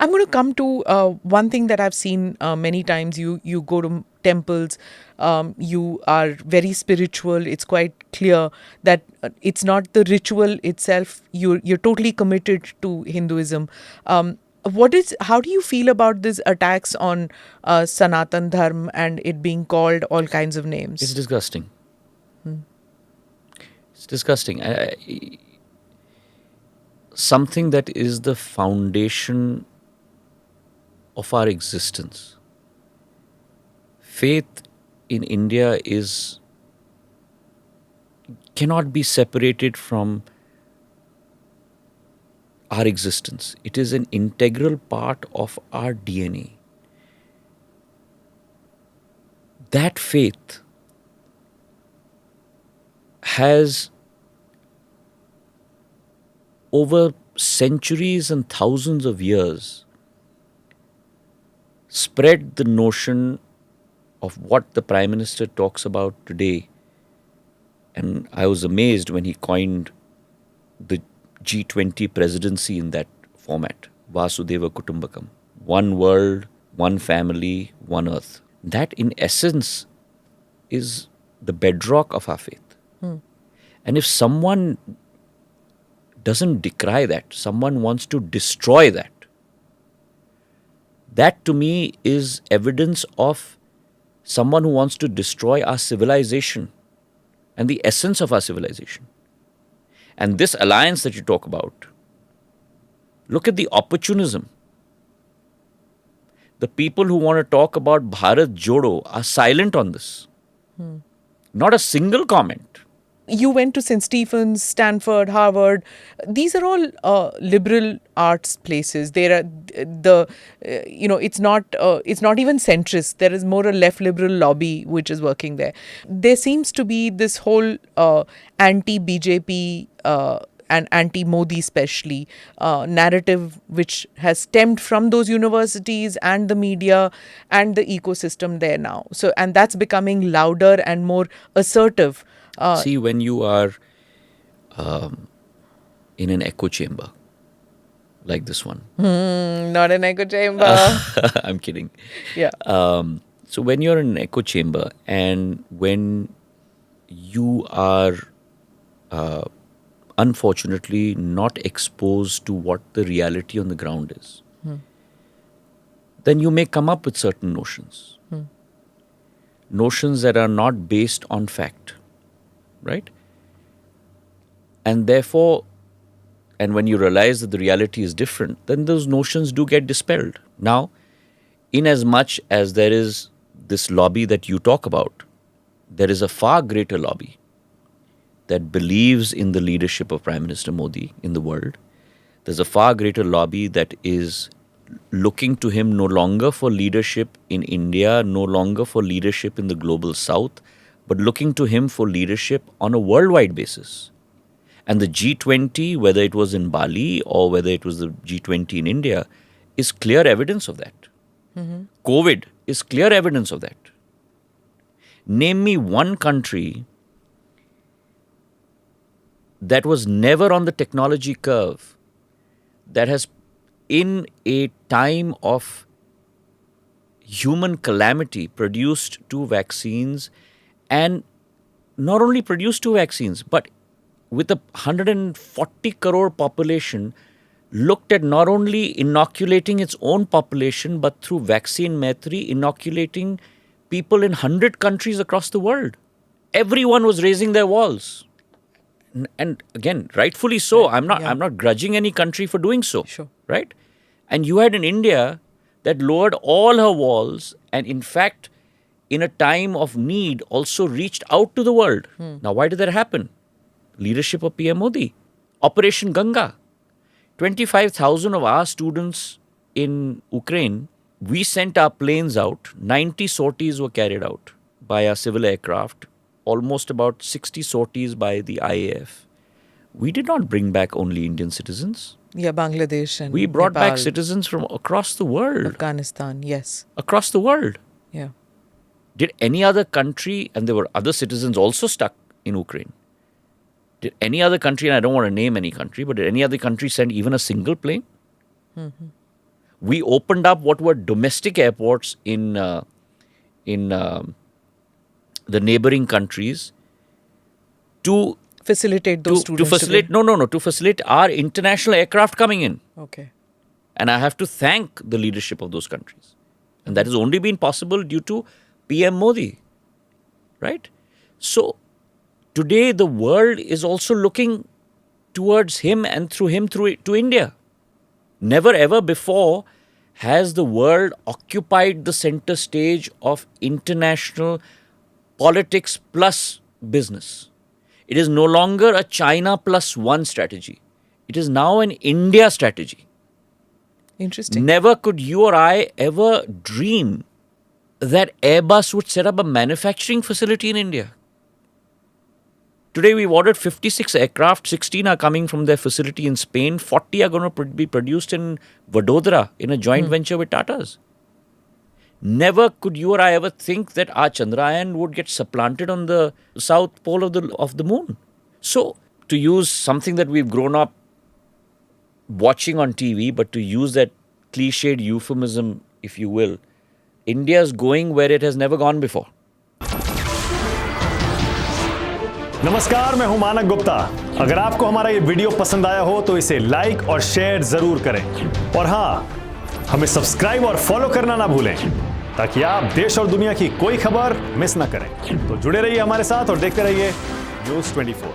I'm going to come to one thing that I've seen many times. You go to temples, you are very spiritual. It's quite clear that it's not the ritual itself. You're totally committed to Hinduism. How do you feel about these attacks on Sanatan Dharma and it being called all kinds of names? It's disgusting. It's disgusting. Something that is the foundation of our existence. Faith in India cannot be separated from our existence. It is an integral part of our DNA. That faith has over centuries and thousands of years spread the notion of what the Prime Minister talks about today. And I was amazed when he coined the G20 presidency in that format. Vasudeva Kutumbakam. One world, one family, one earth. That in essence is the bedrock of our faith. And if someone doesn't decry that, someone wants to destroy that, that to me is evidence of someone who wants to destroy our civilization and the essence of our civilization. And this alliance that you talk about, look at the opportunism. The people who want to talk about Bharat Jodo are silent on this. Not a single comment. You went to St. Stephen's, Stanford, Harvard. These are all liberal arts places. There are it's not even centrist. There is more a left liberal lobby which is working there. There seems to be this whole anti-BJP and anti-Modi especially narrative which has stemmed from those universities and the media and the ecosystem there now. So, and that's becoming louder and more assertive. See, when you are in an echo chamber like this one. Not an echo chamber. I'm kidding. Yeah. So when you're in an echo chamber and when you are unfortunately not exposed to what the reality on the ground is, then you may come up with certain notions. Notions that are not based on fact. Right? And therefore, and when you realize that the reality is different, then those notions do get dispelled. Now, in as much as there is this lobby that you talk about, there is a far greater lobby that believes in the leadership of Prime Minister Modi in the world. There's a far greater lobby that is looking to him no longer for leadership in India, no longer for leadership in the global south, but looking to him for leadership on a worldwide basis. And the G20, whether it was in Bali or whether it was the G20 in India, is clear evidence of that. COVID is clear evidence of that. Name me one country that was never on the technology curve, that has, in a time of human calamity, produced 2 vaccines. And not only produced 2 vaccines, but with a 140 crore population, looked at not only inoculating its own population, but through Vaccine Maitri, inoculating people in 100 countries across the world. Everyone was raising their walls. And again, rightfully so. I'm not grudging any country for doing so. Sure. Right? And you had an India that lowered all her walls and in fact, in a time of need, also reached out to the world. Now, why did that happen? Leadership of PM Modi. Operation Ganga. 25,000 of our students in Ukraine, we sent our planes out. 90 sorties were carried out by our civil aircraft. Almost about 60 sorties by the IAF. We did not bring back only Indian citizens. Yeah, Bangladesh and we brought Nepal, back citizens from across the world. Afghanistan, yes. Across the world. Yeah. Did any other country, and there were other citizens also stuck in Ukraine, did any other country, and I don't want to name any country, but did any other country send even a single plane? We opened up what were domestic airports in the neighboring countries to Facilitate those students. to facilitate our international aircraft coming in. Okay. And I have to thank the leadership of those countries. And that has only been possible due to PM Modi. Right? So, today the world is also looking towards him and through him to India. Never ever before has the world occupied the center stage of international politics plus business. It is no longer a China plus one strategy. It is now an India strategy. Interesting. Never could you or I ever dream that Airbus would set up a manufacturing facility in India. Today we've ordered 56 aircraft, 16 are coming from their facility in Spain, 40 are going to be produced in Vadodara in a joint venture with Tata's. Never could you or I ever think that our Chandrayaan would get supplanted on the south pole of the moon. So, to use something that we've grown up watching on TV, but to use that cliched euphemism, if you will, India's going where it has never gone before. नमस्कार, मैं हूं मानक गुप्ता। अगर आपको हमारा ये video पसंद आया हो तो इसे लाइक और शेयर जरूर करें और हां, हमें सब्सक्राइब और फॉलो करना ना भूलें ताकि आप देश और दुनिया की कोई खबर मिस ना करें। तो जुड़े रहिए हमारे साथ और देखते रहिए न्यूज़ 24।